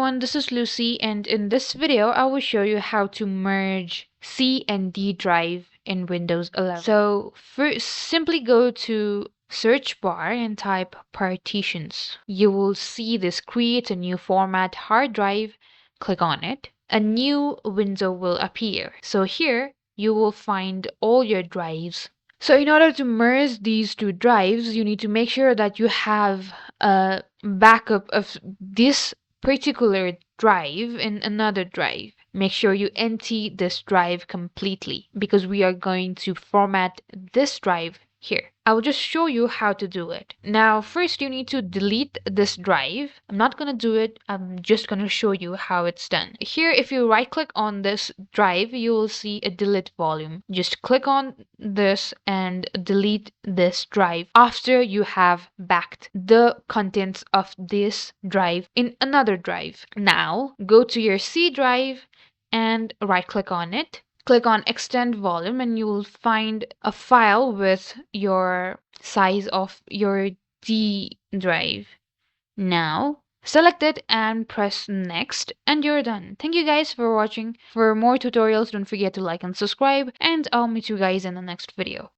everyone, this is Lucy, and in this video I will show you how to merge C and D drive in Windows 11. So first, simply go to search bar and type partitions. You will see this create a new format hard drive. Click on it. A new window will appear. So here you will find all your drives. So in order to merge these two drives, you need to make sure that you have a backup of this particular drive in another drive. Make sure you empty this drive completely because we are going to format this drive here. I will just show you how to do it. Now, first you need to delete this drive. I'm not going to do it. I'm just going to show you how it's done. Here, if you right click on this drive, you will see a delete volume. Just click on this and delete this drive after you have backed the contents of this drive in another drive. Now, go to your C drive and right click on it. Click on extend volume and you will find a file with your size of your D drive. Now select it and press next and you're done. Thank you guys for watching. For more tutorials, don't forget to like and subscribe, and I'll meet you guys in the next video.